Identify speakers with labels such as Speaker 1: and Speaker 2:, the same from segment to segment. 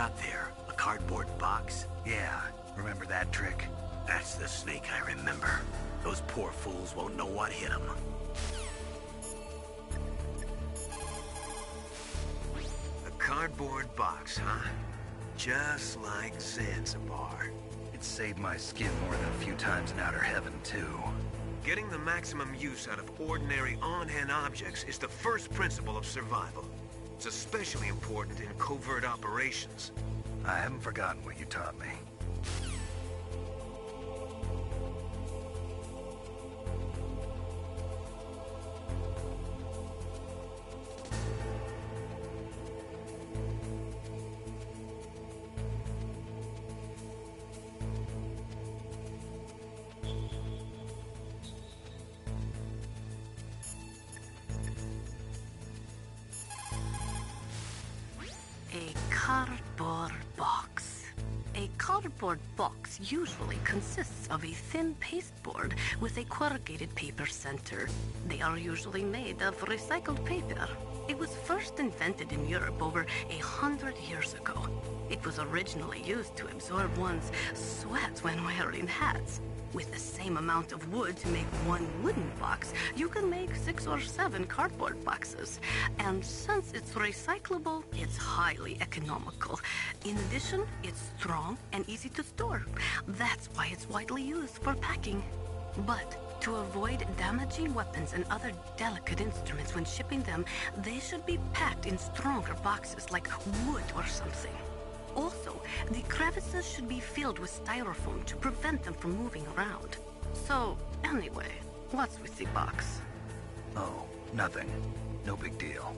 Speaker 1: got there? A cardboard box?
Speaker 2: Yeah, remember that trick?
Speaker 1: That's the snake I remember. Those poor fools won't know what hit them. A cardboard box, huh? Just like Zanzibar.
Speaker 2: It saved my skin more than a few times in outer heaven, too.
Speaker 1: Getting the maximum use out of ordinary on-hand objects is the first principle of survival. It's especially important in covert operations.
Speaker 2: I haven't forgotten what you taught me.
Speaker 3: A cardboard box. A cardboard box usually consists of a thin pasteboard with a corrugated paper center. They are usually made of recycled paper. It was first invented in Europe over 100 years ago. It was originally used to absorb one's sweat when wearing hats. With the same amount of wood to make one wooden box, you can make 6 or 7 cardboard boxes. And since it's recyclable, it's highly economical. In addition, it's strong and easy to store. That's why it's widely used for packing. But to avoid damaging weapons and other delicate instruments when shipping them, they should be packed in stronger boxes like wood or something. Also, the crevices should be filled with styrofoam to prevent them from moving around. So, anyway, what's with the box?
Speaker 2: Oh, nothing. No big deal.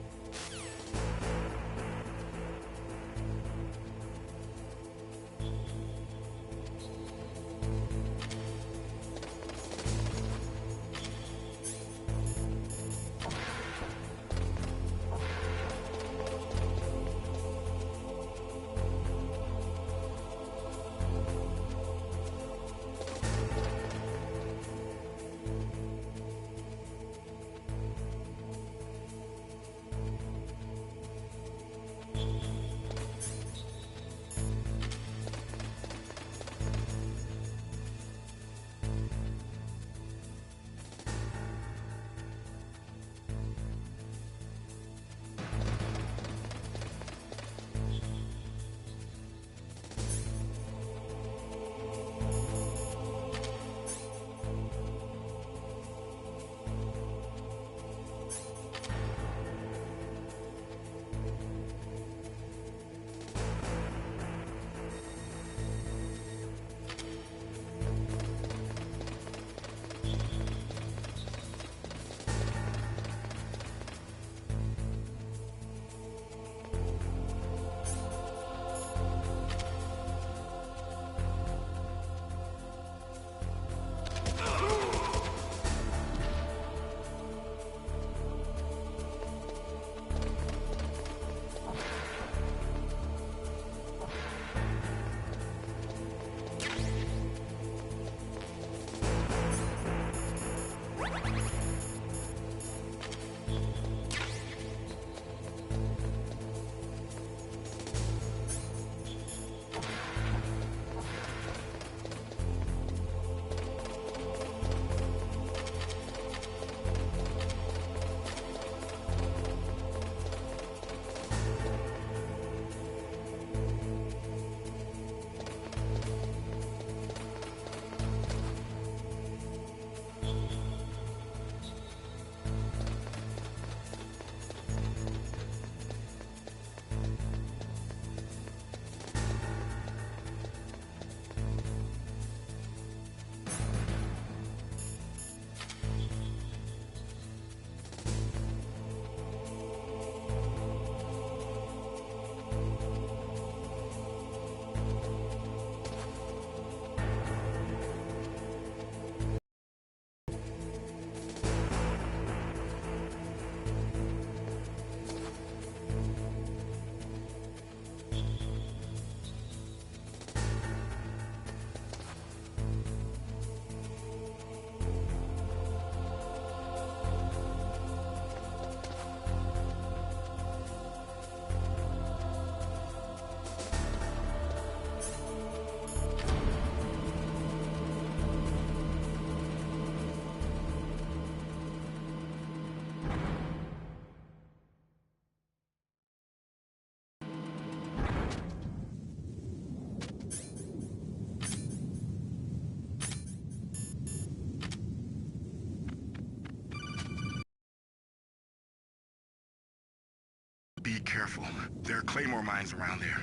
Speaker 4: careful. There are claymore mines around there.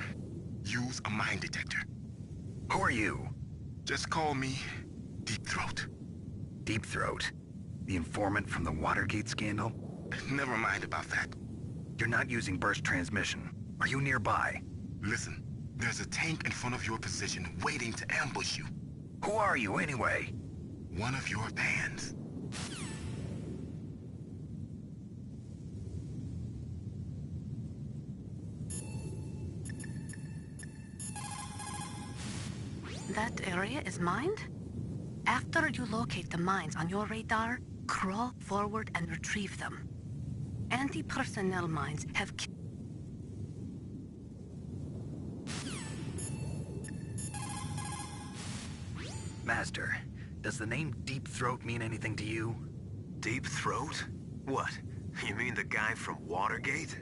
Speaker 4: Use a mine detector.
Speaker 2: Who are you?
Speaker 4: Just call me Deep Throat.
Speaker 2: Deep Throat? The informant from the Watergate scandal?
Speaker 4: Never mind about that.
Speaker 2: You're not using burst transmission. Are you nearby?
Speaker 4: Listen, there's a tank in front of your position waiting to ambush you.
Speaker 2: Who are you anyway?
Speaker 4: One of your fans.
Speaker 3: That area is mined? After you locate the mines on your radar, crawl forward and retrieve them. Anti-personnel mines have...
Speaker 2: Master, does the name Deep Throat mean anything to you?
Speaker 1: Deep Throat? What? You mean the guy from Watergate?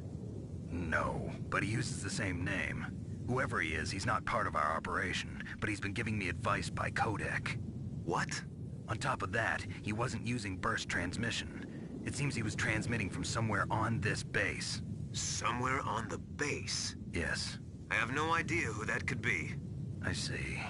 Speaker 2: No, but he uses the same name. Whoever he is, he's not part of our operation, but he's been giving me advice by codec.
Speaker 1: What?
Speaker 2: On top of that, he wasn't using burst transmission. It seems he was transmitting from somewhere on this base.
Speaker 1: Somewhere on the base?
Speaker 2: Yes.
Speaker 1: I have no idea who that could be.
Speaker 2: I see.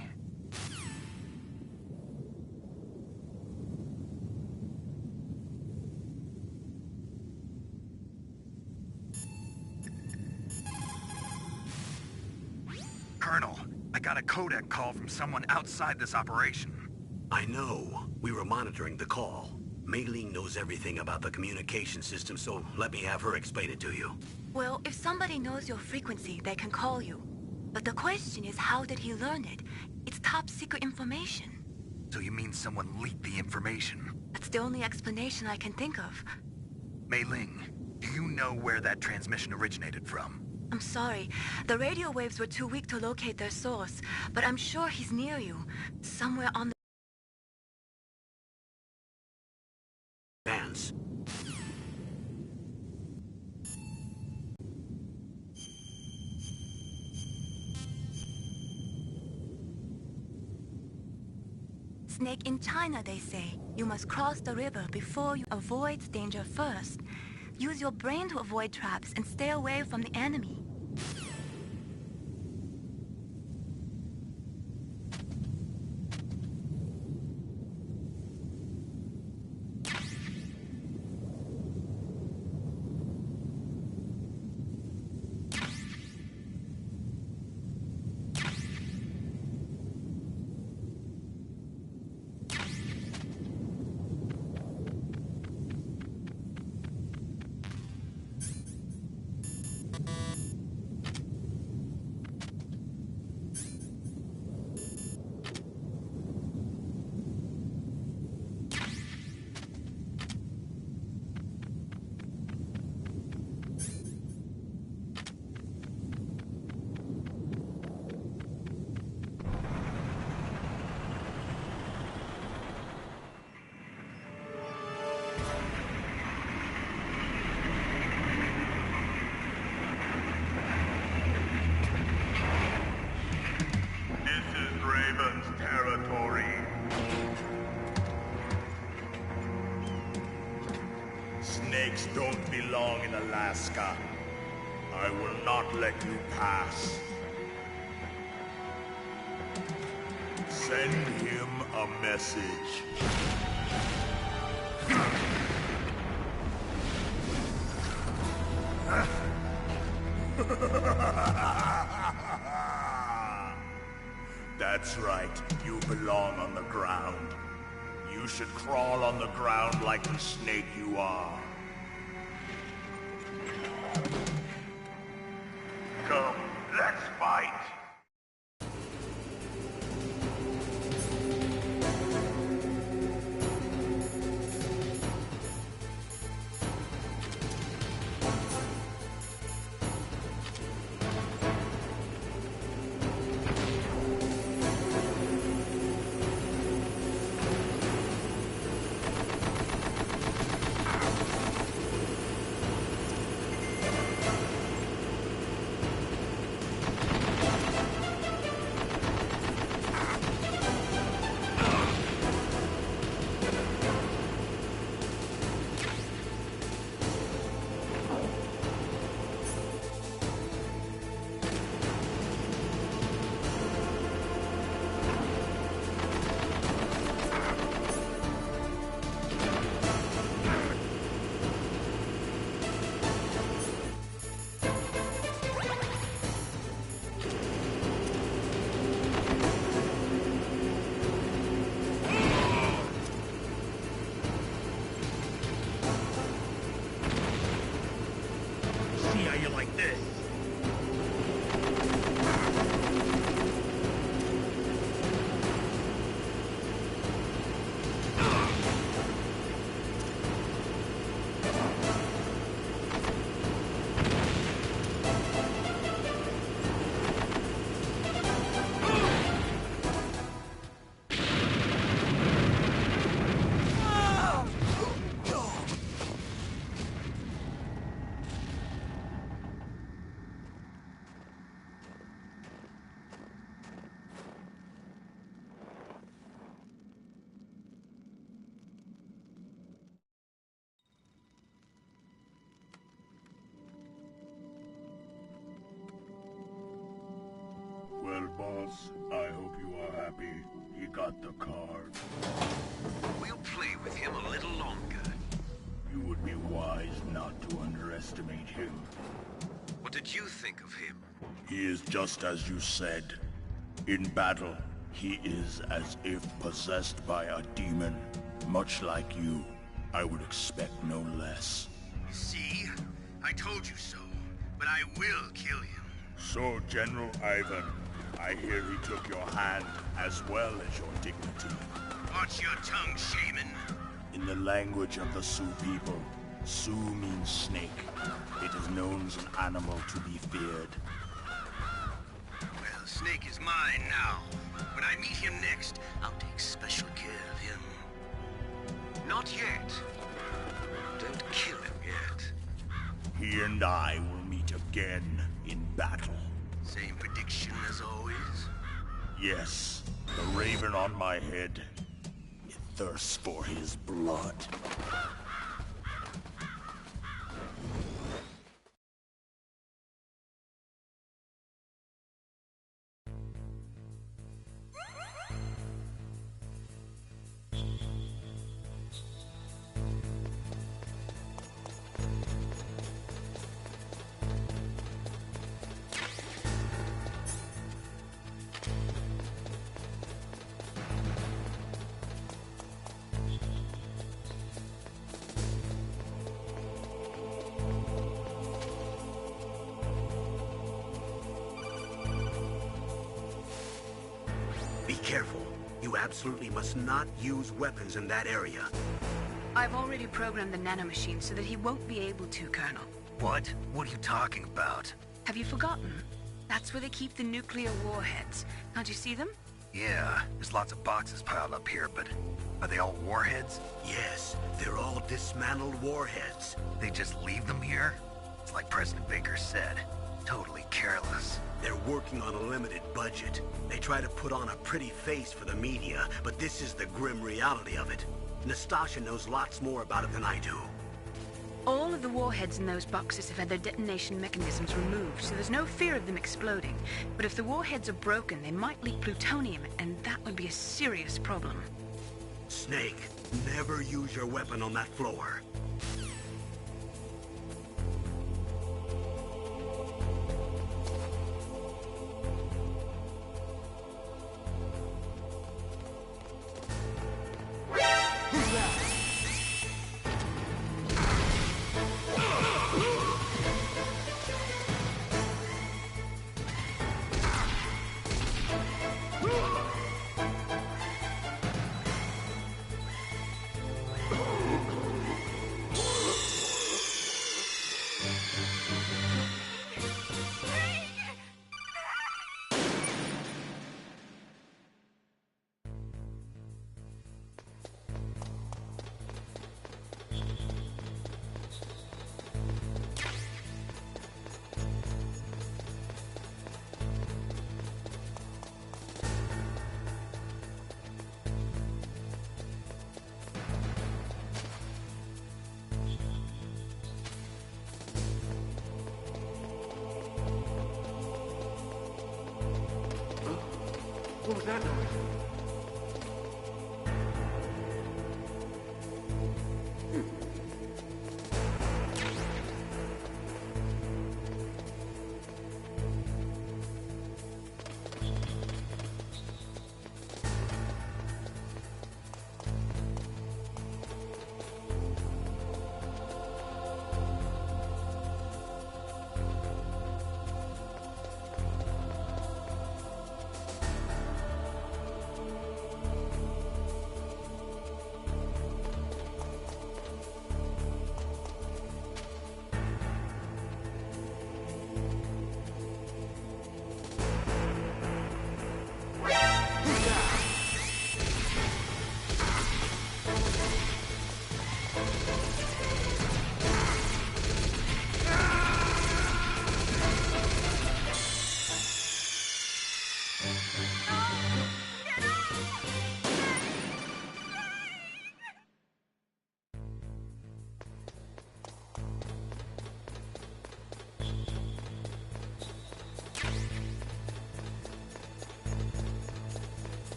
Speaker 2: Colonel, I got a codec call from someone outside this operation.
Speaker 5: I know. We were monitoring the call. Mei Ling knows everything about the communication system, so let me have her explain it to you.
Speaker 6: Well, if somebody knows your frequency, they can call you. But the question is, how did he learn it? It's top secret information.
Speaker 2: So you mean someone leaked the information?
Speaker 6: That's the only explanation I can think of.
Speaker 2: Mei Ling, do you know where that transmission originated from?
Speaker 6: I'm sorry. The radio waves were too weak to locate their source, but I'm sure he's near you. Somewhere on the...
Speaker 5: Vance.
Speaker 6: Snake in China, they say. You must cross the river before you avoid danger first. Use your brain to avoid traps and stay away from the enemy.
Speaker 7: Snakes don't belong in Alaska. I will not let you pass. Send him a message. That's right, you belong on the ground. You should crawl on the ground like the snake you are. Come, let's fight! boss. I hope you are happy. He got the card.
Speaker 1: We'll play with him a little longer.
Speaker 7: You would be wise not to underestimate him.
Speaker 1: What did you think of him?
Speaker 7: He is just as you said. In battle, he is as if possessed by a demon. Much like you, I would expect no less.
Speaker 4: See? I told you so. But I will kill him.
Speaker 7: So, General Ivan, I hear he took your hand as well as your dignity.
Speaker 4: Watch your tongue, shaman.
Speaker 7: In the language of the Sioux people, Sioux means snake. It is known as an animal to be feared.
Speaker 4: Well, Snake is mine now. When I meet him next, I'll take special care of him.
Speaker 1: Not yet. Don't kill him yet.
Speaker 7: He and I will meet again in battle.
Speaker 4: Same prediction as always?
Speaker 7: Yes, the raven on my head. It thirsts for his blood.
Speaker 5: Be careful. You absolutely must not use weapons in that area.
Speaker 3: I've already programmed the nanomachine so that he won't be able to, Colonel.
Speaker 2: What? What are you talking about?
Speaker 3: Have you forgotten? That's where they keep the nuclear warheads. Can't you see them?
Speaker 2: Yeah, there's lots of boxes piled up here, but are they all warheads?
Speaker 5: Yes, they're all dismantled warheads.
Speaker 2: They just leave them here? It's like President Baker said. Totally careless.
Speaker 5: They're working on a limited budget. They try to put on a pretty face for the media, but this is the grim reality of it. Nastasha knows lots more about it than I do.
Speaker 3: All of the warheads in those boxes have had their detonation mechanisms removed, so there's no fear of them exploding. But if the warheads are broken, they might leak plutonium, and that would be a serious problem.
Speaker 5: Snake, never use your weapon on that floor.
Speaker 1: What was that noise?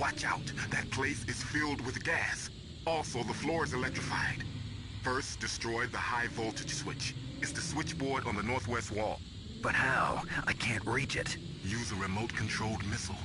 Speaker 8: Watch out. That place is filled with gas. Also, the floor is electrified. First, destroy the high voltage switch. It's the switchboard on the northwest wall.
Speaker 2: But how? I can't reach it.
Speaker 8: Use a remote-controlled missile.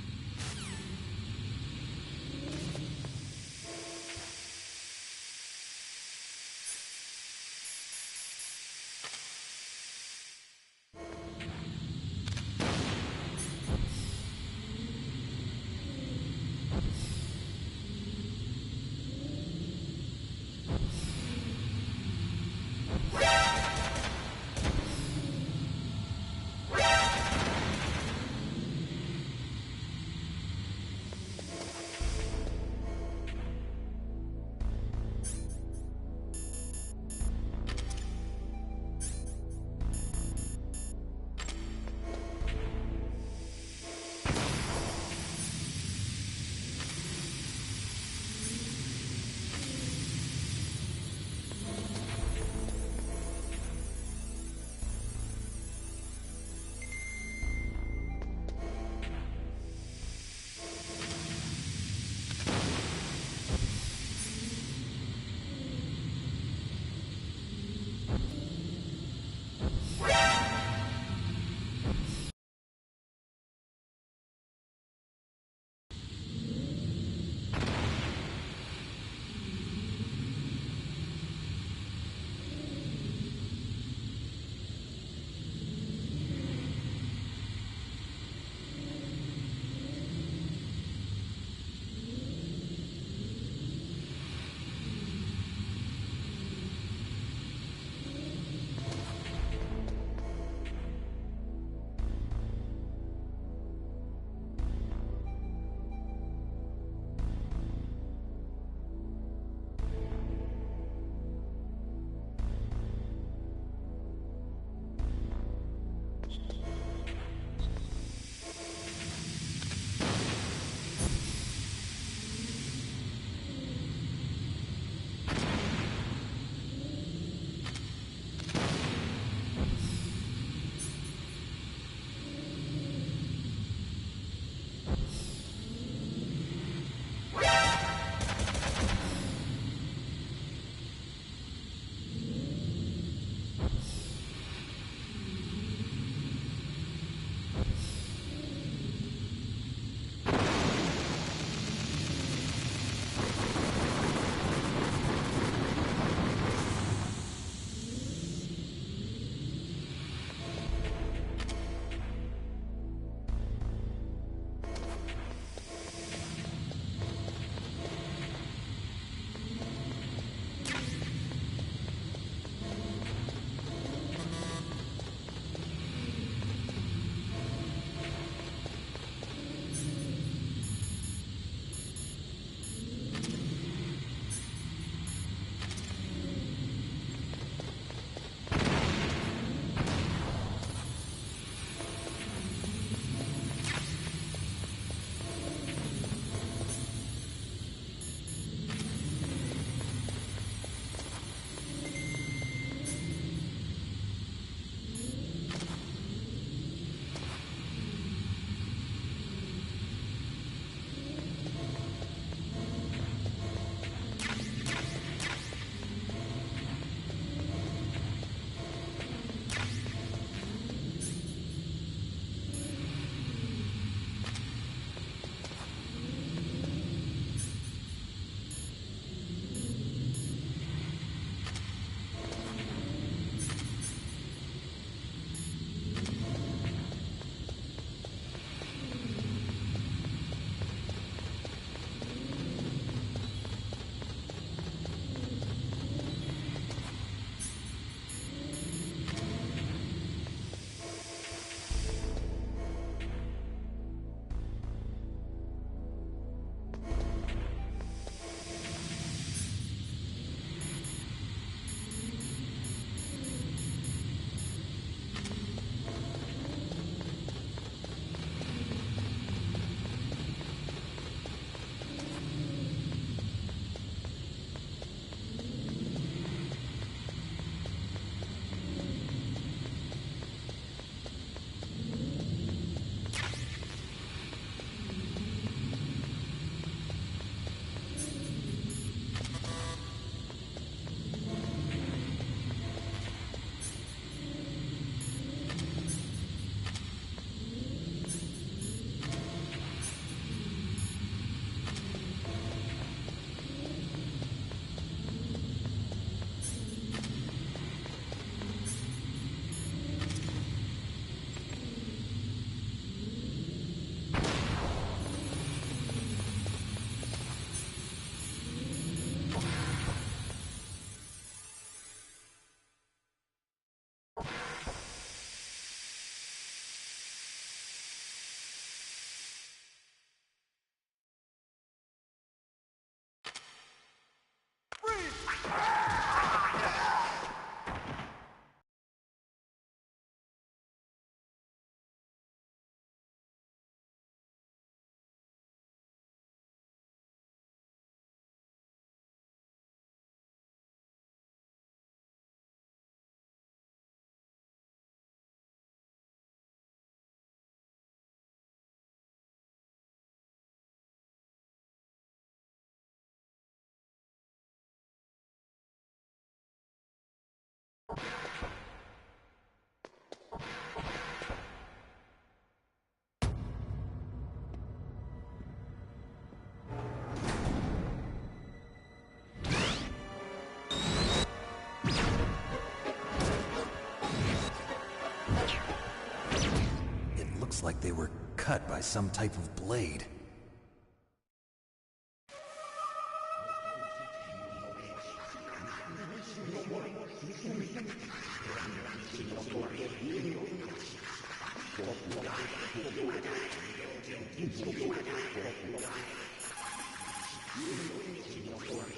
Speaker 2: It looks like they were cut by some type of blade.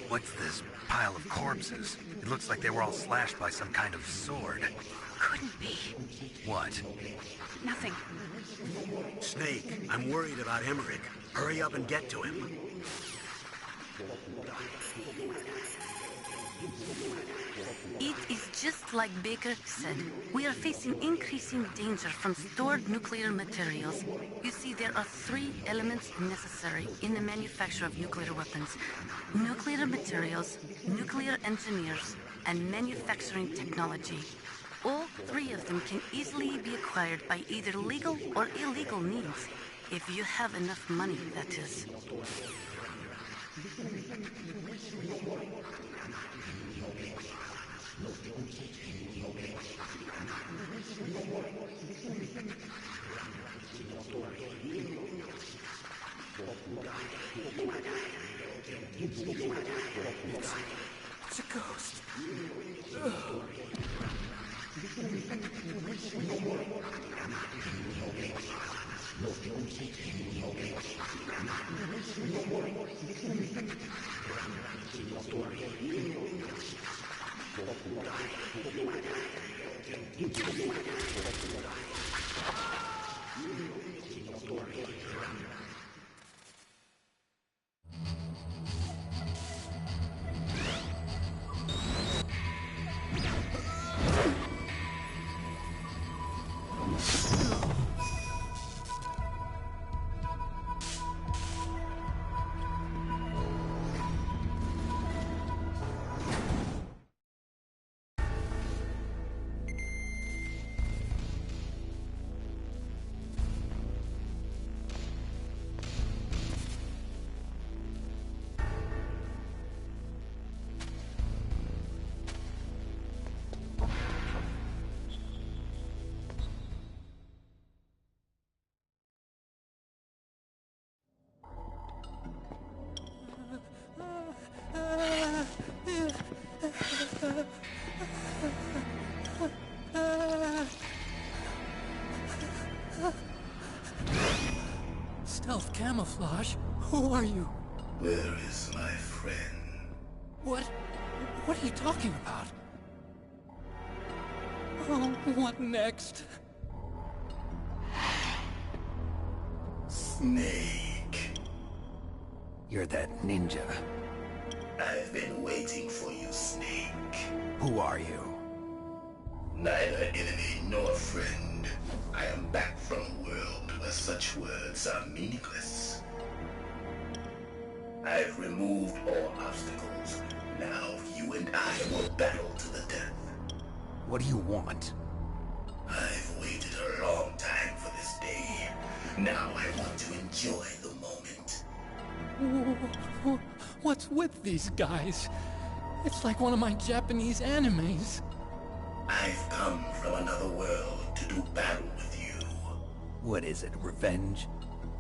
Speaker 2: What's this pile of corpses? It looks like they were all slashed by some kind of sword.
Speaker 3: Couldn't be.
Speaker 2: What?
Speaker 3: Nothing.
Speaker 5: Snake, I'm worried about Emmerich. Hurry up and get to him.
Speaker 3: It is just like Baker said. We are facing increasing danger from stored nuclear materials. You see, there are 3 elements necessary in the manufacture of nuclear weapons: nuclear materials, nuclear engineers, and manufacturing technology. All 3 of them can easily be acquired by either legal or illegal means. If you have enough money, that is.
Speaker 9: It's a ghost. Stealth camouflage? Who are you?
Speaker 7: Where is my friend?
Speaker 9: What are you talking about? Oh, what next?
Speaker 7: Snake.
Speaker 2: You're that ninja.
Speaker 7: I've been waiting for you, Snake.
Speaker 2: Who are you?
Speaker 7: Neither enemy nor friend. I am back from a world where such words are meaningless. I've removed all obstacles. Now you and I will battle to the death.
Speaker 2: What do you want?
Speaker 7: I've waited a long time for this day. Now I want to enjoy the moment.
Speaker 9: What's with these guys? It's like one of my Japanese animes.
Speaker 7: I've come from another world to do battle with you.
Speaker 2: What is it, revenge?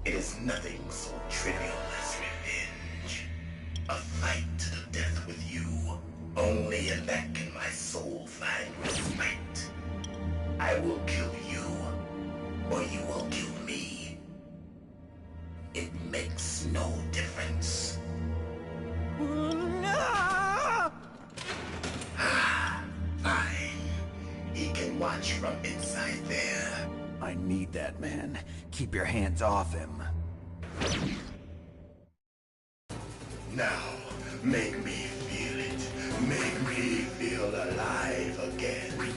Speaker 7: It is nothing so trivial as revenge. A fight to the death with you. Only in that can my soul find respite. I will kill you, or you will kill me. It makes no difference. Fine. He can watch from inside there.
Speaker 2: I need that man. Keep your hands off him.
Speaker 7: Now, make me feel it. Make me feel alive again.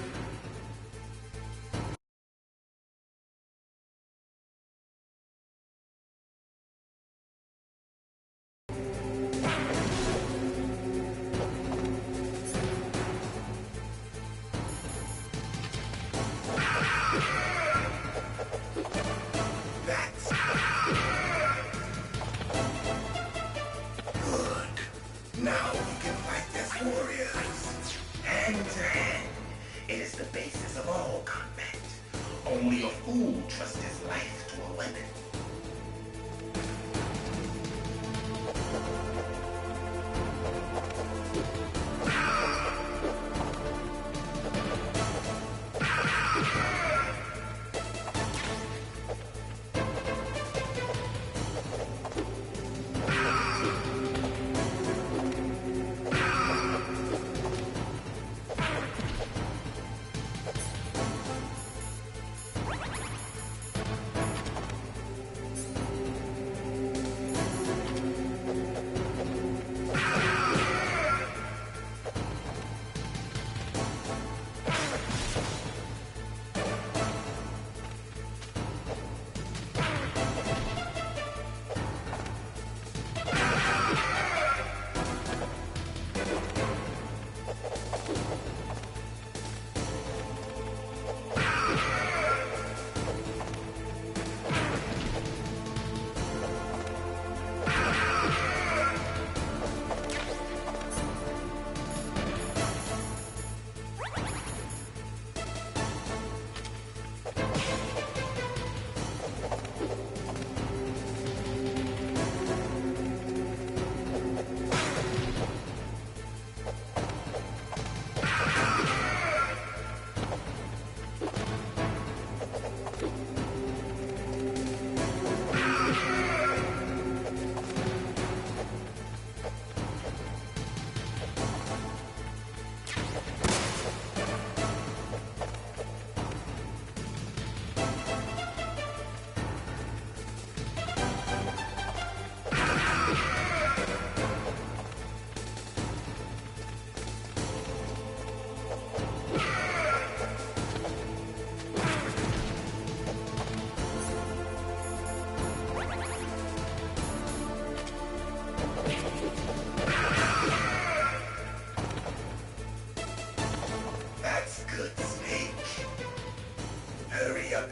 Speaker 7: Now we can fight as warriors. Hand to hand. It is the basis of all combat. Only a fool trusts his life to a weapon.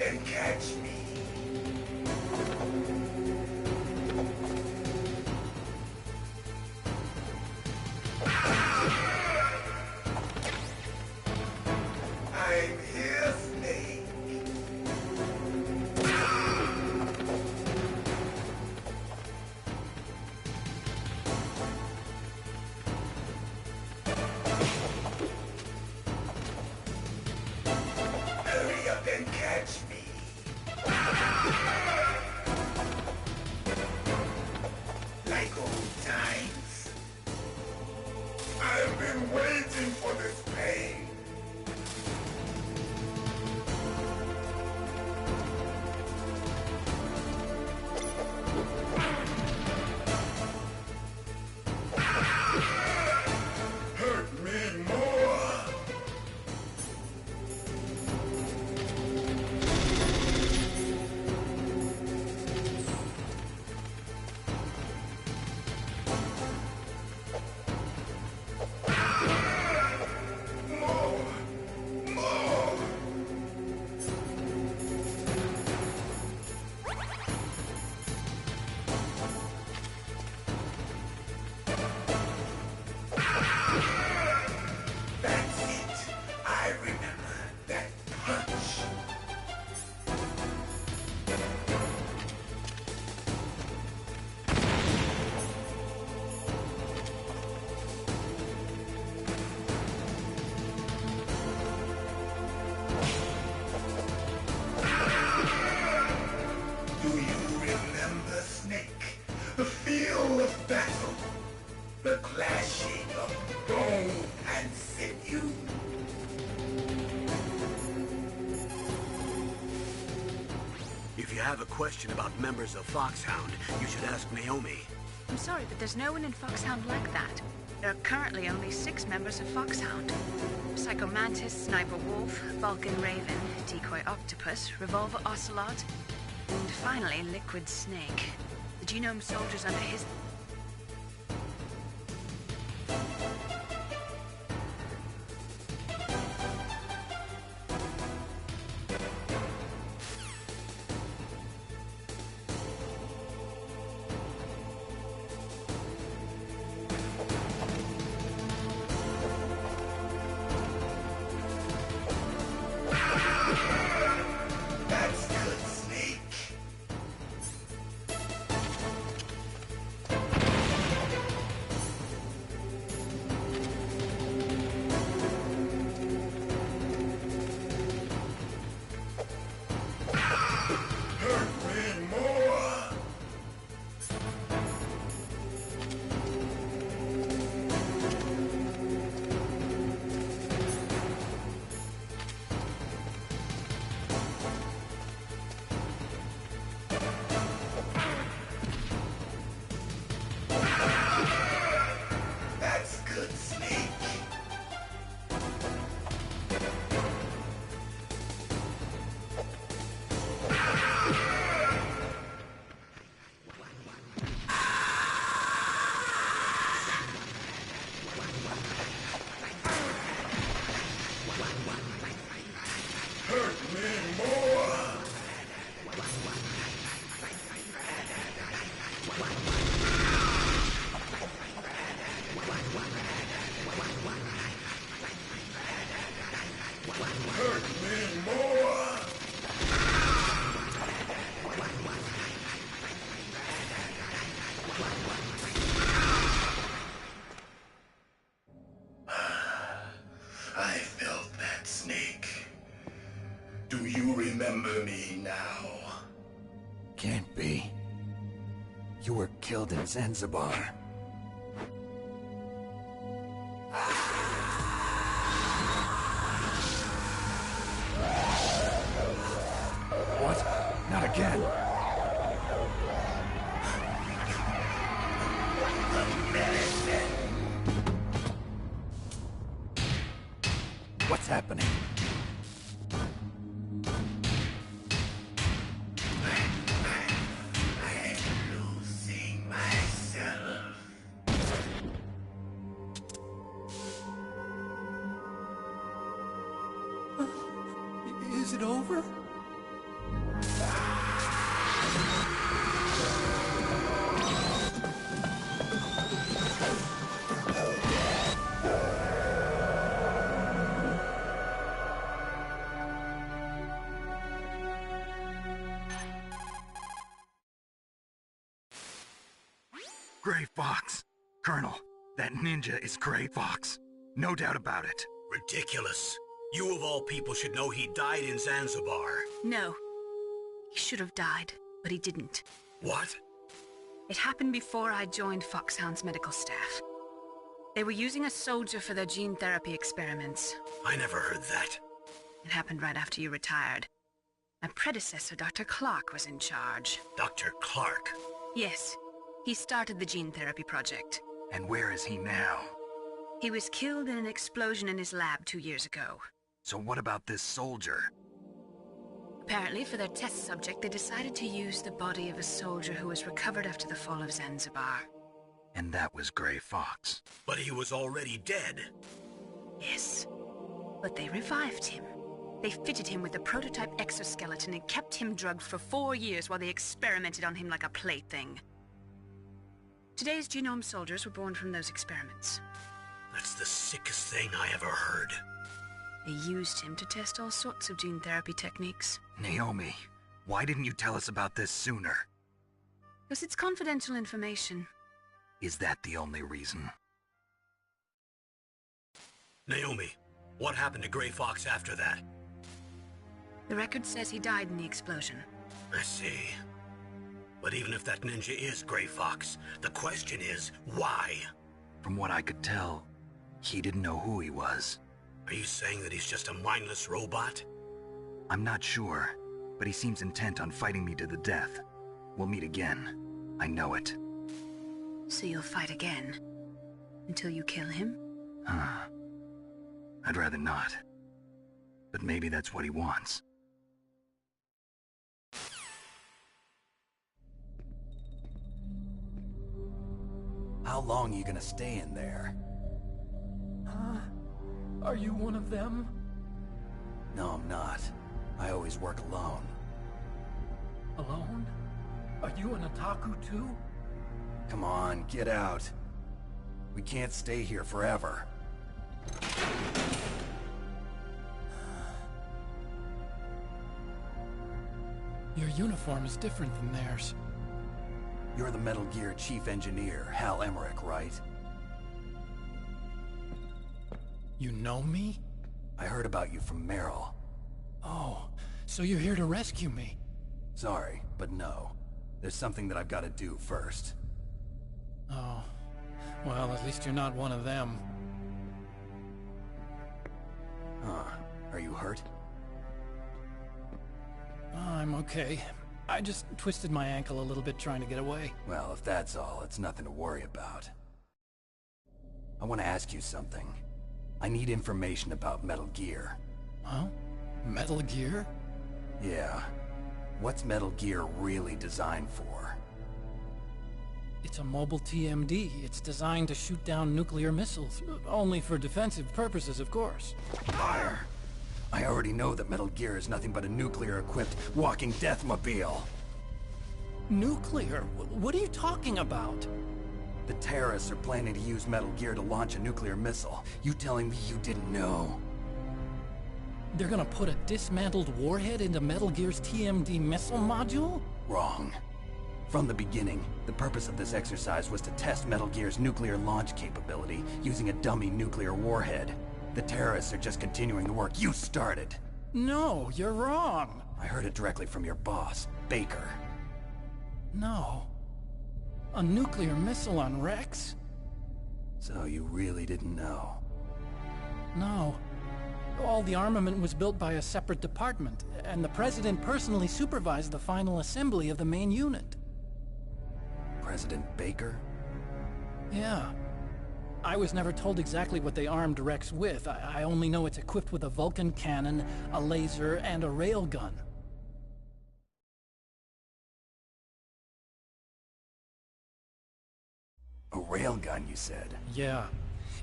Speaker 7: And catch me. I'm here, Snake. Hurry up and catch me. Like old times. I've been waiting for this pain. Hurt me more. The feel of battle, the clashing of bone and sinew.
Speaker 5: If you have a question about members of Foxhound, you should ask Naomi.
Speaker 10: I'm sorry, but there's no one in Foxhound like that. There are currently only 6 members of Foxhound. Psycho Mantis, Sniper Wolf, Vulcan Raven, Decoy Octopus, Revolver Ocelot, and finally Liquid Snake. The genome soldiers under his...
Speaker 7: Hurt me more! I felt that, Snake. Do you remember me now?
Speaker 2: Can't be. You were killed in Zanzibar. What? Not again. What's happening?
Speaker 7: I'm losing myself.
Speaker 9: Is it over?
Speaker 2: Gray Fox. Colonel, that ninja is Gray Fox. No doubt about it.
Speaker 5: Ridiculous. You of all people should know he died in Zanzibar.
Speaker 10: No. He should have died, but he didn't.
Speaker 5: What?
Speaker 10: It happened before I joined Foxhound's medical staff. They were using a soldier for their gene therapy experiments.
Speaker 5: I never heard that.
Speaker 10: It happened right after you retired. My predecessor, Dr. Clark, was in charge.
Speaker 5: Dr. Clark?
Speaker 10: Yes. He started the gene therapy project.
Speaker 2: And where is he now?
Speaker 10: He was killed in an explosion in his lab 2 years ago.
Speaker 2: So what about this soldier?
Speaker 10: Apparently, for their test subject, they decided to use the body of a soldier who was recovered after the fall of Zanzibar.
Speaker 2: And that was Gray Fox.
Speaker 5: But he was already dead.
Speaker 10: Yes. But they revived him. They fitted him with a prototype exoskeleton and kept him drugged for 4 years while they experimented on him like a plaything. Today's genome soldiers were born from those experiments.
Speaker 5: That's the sickest thing I ever heard.
Speaker 10: They used him to test all sorts of gene therapy techniques.
Speaker 2: Naomi, why didn't you tell us about this sooner?
Speaker 10: Because it's confidential information.
Speaker 2: Is that the only reason?
Speaker 5: Naomi, what happened to Gray Fox after that?
Speaker 10: The record says he died in the explosion.
Speaker 5: I see. But even if that ninja is Gray Fox, the question is, why?
Speaker 2: From what I could tell, he didn't know who he was.
Speaker 5: Are you saying that he's just a mindless robot?
Speaker 2: I'm not sure, but he seems intent on fighting me to the death. We'll meet again. I know it.
Speaker 10: So you'll fight again? Until you kill him?
Speaker 2: I'd rather not. But maybe that's what he wants. How long are you gonna stay in there?
Speaker 9: Are you one of them?
Speaker 2: No, I'm not. I always work alone.
Speaker 9: Alone? Are you an otaku too?
Speaker 2: Come on, get out. We can't stay here forever.
Speaker 9: Your uniform is different than theirs.
Speaker 2: You're the Metal Gear Chief Engineer, Hal Emmerich, right?
Speaker 9: You know me?
Speaker 2: I heard about you from Meryl.
Speaker 9: Oh, so you're here to rescue me?
Speaker 2: Sorry, but no. There's something that I've got to do first.
Speaker 9: Oh. Well, at least you're not one of them.
Speaker 2: Huh. Are you hurt?
Speaker 9: I'm okay. I just twisted my ankle a little bit trying to get away.
Speaker 2: Well, if that's all, it's nothing to worry about. I want to ask you something. I need information about Metal Gear.
Speaker 9: Huh? Metal Gear?
Speaker 2: Yeah. What's Metal Gear really designed for?
Speaker 9: It's a mobile TMD. It's designed to shoot down nuclear missiles. Only for defensive purposes, of course.
Speaker 2: Fire! I already know that Metal Gear is nothing but a nuclear-equipped walking deathmobile.
Speaker 9: Nuclear? What are you talking about?
Speaker 2: The terrorists are planning to use Metal Gear to launch a nuclear missile. You telling me you didn't know?
Speaker 9: They're gonna put a dismantled warhead into Metal Gear's TMD missile module?
Speaker 2: Wrong. From the beginning, the purpose of this exercise was to test Metal Gear's nuclear launch capability using a dummy nuclear warhead. The terrorists are just continuing the work you started.
Speaker 9: No, you're wrong.
Speaker 2: I heard it directly from your boss, Baker.
Speaker 9: No. A nuclear missile on Rex?
Speaker 2: So you really didn't know?
Speaker 9: No. All the armament was built by a separate department, and the President personally supervised the final assembly of the main unit.
Speaker 2: President Baker?
Speaker 9: Yeah. I was never told exactly what they armed Rex with. I only know it's equipped with a Vulcan cannon, a laser, and a railgun.
Speaker 2: A railgun, you said?
Speaker 9: Yeah.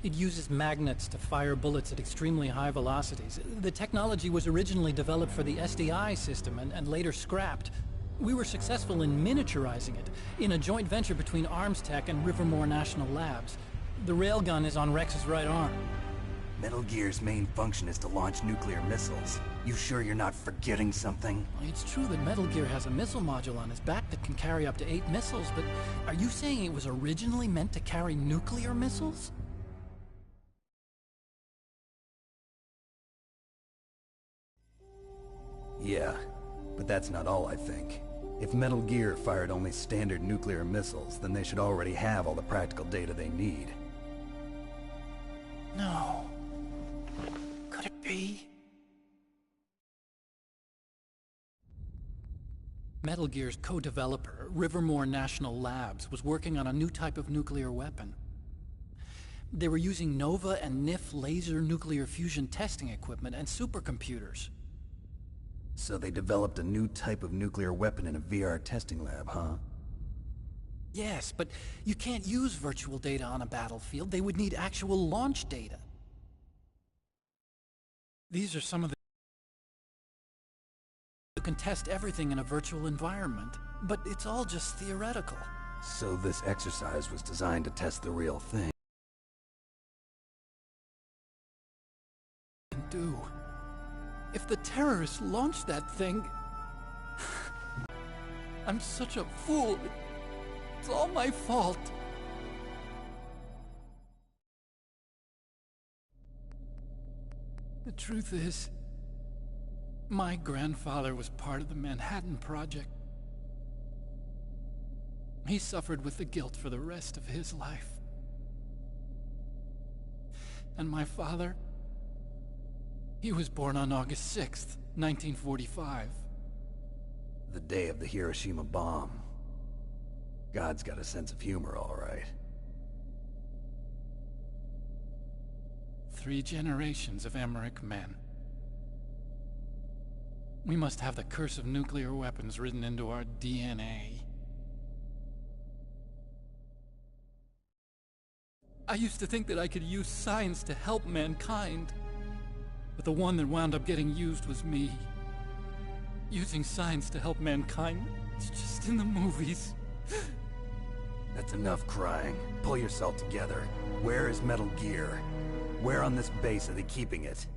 Speaker 9: It uses magnets to fire bullets at extremely high velocities. The technology was originally developed for the SDI system and later scrapped. We were successful in miniaturizing it, in a joint venture between ArmsTech and Rivermore National Labs. The railgun is on Rex's right arm.
Speaker 2: Metal Gear's main function is to launch nuclear missiles. You sure you're not forgetting something?
Speaker 9: It's true that Metal Gear has a missile module on his back that can carry up to 8 missiles, but are you saying it was originally meant to carry nuclear missiles?
Speaker 2: Yeah, but that's not all I think. If Metal Gear fired only standard nuclear missiles, then they should already have all the practical data they need.
Speaker 9: No. Could it be? Metal Gear's co-developer, Rivermore National Labs, was working on a new type of nuclear weapon. They were using Nova and NIF laser nuclear fusion testing equipment and supercomputers.
Speaker 2: So they developed a new type of nuclear weapon in a VR testing lab, huh?
Speaker 9: Yes, but you can't use virtual data on a battlefield. They would need actual launch data. These are some of the... You can test everything in a virtual environment, but it's all just theoretical.
Speaker 2: So this exercise was designed to test the real thing.
Speaker 9: Do. If the terrorists launched that thing... I'm such a fool. It's all my fault. The truth is, my grandfather was part of the Manhattan Project. He suffered with the guilt for the rest of his life. And my father... he was born on August 6th, 1945.
Speaker 2: The day of the Hiroshima bomb. God's got a sense of humor, all right.
Speaker 9: 3 generations of Emmerich men. We must have the curse of nuclear weapons written into our DNA. I used to think that I could use science to help mankind. But the one that wound up getting used was me. Using science to help mankind, it's just in the movies.
Speaker 2: That's enough crying. Pull yourself together. Where is Metal Gear? Where on this base are they keeping it?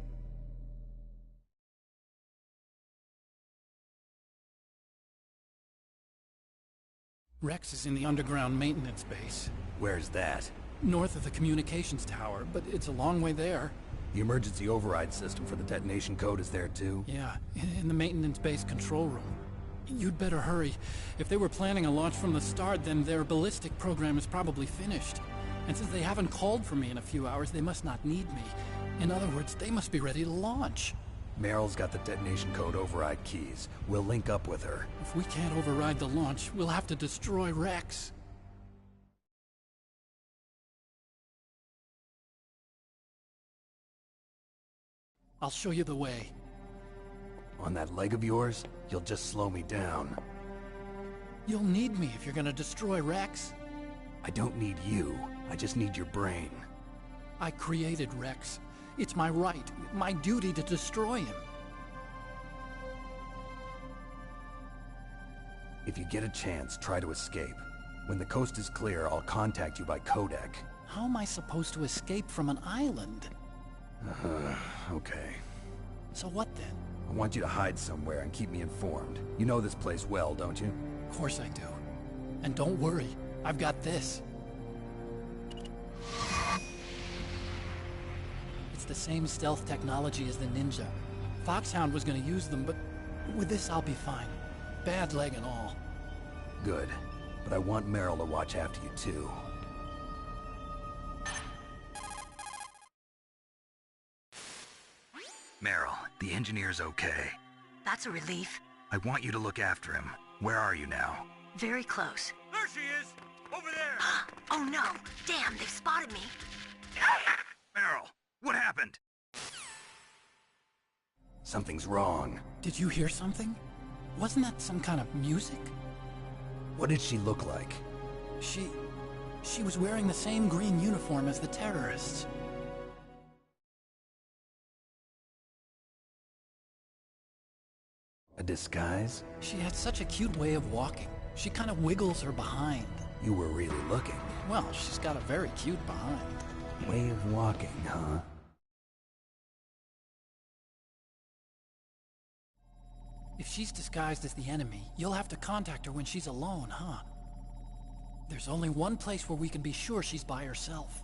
Speaker 9: Rex is in the underground maintenance base.
Speaker 2: Where's that?
Speaker 9: North of the communications tower, but it's a long way there.
Speaker 2: The emergency override system for the detonation code is there too?
Speaker 9: Yeah, in the maintenance base control room. You'd better hurry. If they were planning a launch from the start, then their ballistic program is probably finished. And since they haven't called for me in a few hours, they must not need me. In other words, they must be ready to launch.
Speaker 2: Meryl's got the detonation code override keys. We'll link up with her.
Speaker 9: If we can't override the launch, we'll have to destroy Rex. I'll show you the way.
Speaker 2: On that leg of yours, you'll just slow me down.
Speaker 9: You'll need me if you're gonna destroy Rex.
Speaker 2: I don't need you. I just need your brain.
Speaker 9: I created Rex. It's my right, my duty to destroy him.
Speaker 2: If you get a chance, try to escape. When the coast is clear, I'll contact you by codec.
Speaker 9: How am I supposed to escape from an island?
Speaker 2: Okay.
Speaker 9: So what then?
Speaker 2: I want you to hide somewhere and keep me informed. You know this place well, don't you?
Speaker 9: Of course I do. And don't worry, I've got this. It's the same stealth technology as the Ninja. Foxhound was gonna use them, but with this I'll be fine. Bad leg and all.
Speaker 2: Good. But I want Meryl to watch after you too.
Speaker 11: Meryl, the engineer's okay.
Speaker 3: That's a relief.
Speaker 11: I want you to look after him. Where are you now?
Speaker 3: Very close.
Speaker 5: There she is! Over there!
Speaker 3: Oh no! Damn, they've spotted me!
Speaker 11: Meryl, what happened?
Speaker 2: Something's wrong.
Speaker 9: Did you hear something? Wasn't that some kind of music?
Speaker 2: What did she look like?
Speaker 9: She was wearing the same green uniform as the terrorists.
Speaker 2: A disguise?
Speaker 9: She had such a cute way of walking. She kind of wiggles her behind.
Speaker 2: You were really looking.
Speaker 9: Well, she's got a very cute behind.
Speaker 2: Way of walking, huh?
Speaker 9: If she's disguised as the enemy, you'll have to contact her when she's alone, huh? There's only one place where we can be sure she's by herself.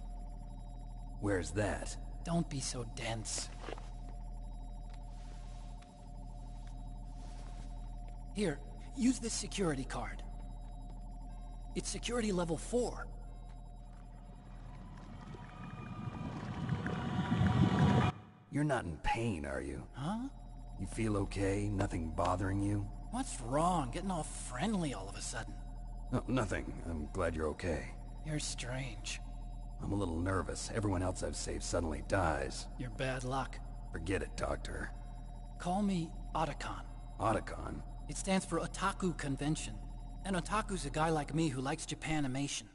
Speaker 2: Where's that?
Speaker 9: Don't be so dense. Here, use this security card. It's security level 4.
Speaker 2: You're not in pain, are you?
Speaker 9: Huh?
Speaker 2: You feel okay? Nothing bothering you?
Speaker 9: What's wrong? Getting all friendly all of a sudden.
Speaker 2: No, nothing. I'm glad you're okay.
Speaker 9: You're strange.
Speaker 2: I'm a little nervous. Everyone else I've saved suddenly dies.
Speaker 9: You're bad luck.
Speaker 2: Forget it, Doctor.
Speaker 9: Call me Otacon.
Speaker 2: Otacon?
Speaker 9: It stands for Otaku Convention. An otaku's a guy like me who likes Japanimation.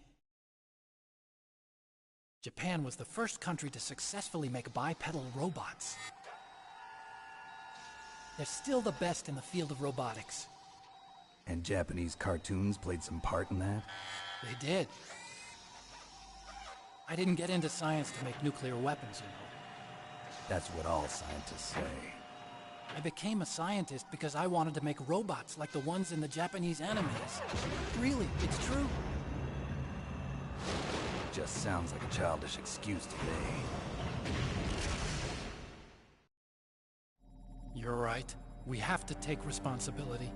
Speaker 9: Japan was the first country to successfully make bipedal robots. They're still the best in the field of robotics.
Speaker 2: And Japanese cartoons played some part in that?
Speaker 9: They did. I didn't get into science to make nuclear weapons, you know.
Speaker 2: That's what all scientists say.
Speaker 9: I became a scientist because I wanted to make robots like the ones in the Japanese animes. Really, it's true.
Speaker 2: Just sounds like a childish excuse to me.
Speaker 9: You're right. We have to take responsibility.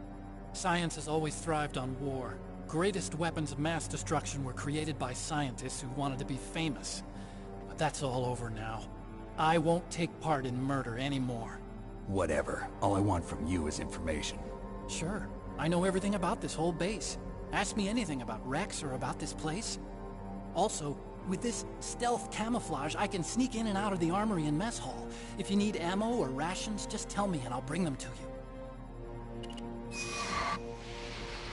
Speaker 9: Science has always thrived on war. Greatest weapons of mass destruction were created by scientists who wanted to be famous. But that's all over now. I won't take part in murder anymore.
Speaker 2: Whatever. All I want from you is information.
Speaker 9: Sure. I know everything about this whole base. Ask me anything about Rex or about this place. Also, with this stealth camouflage, I can sneak in and out of the armory and mess hall. If you need ammo or rations, just tell me and I'll bring them to you.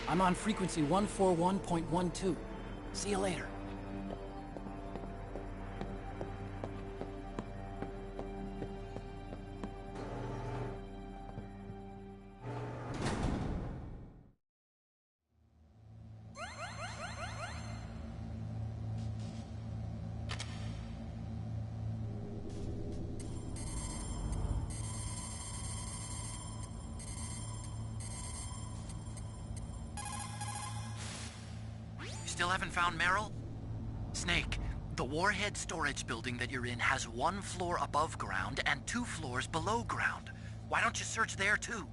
Speaker 9: I'm on frequency 141.12. See you later.
Speaker 12: Still haven't found Meryl? Snake, the warhead storage building that you're in has 1 floor above ground and 2 floors below ground. Why don't you search there too?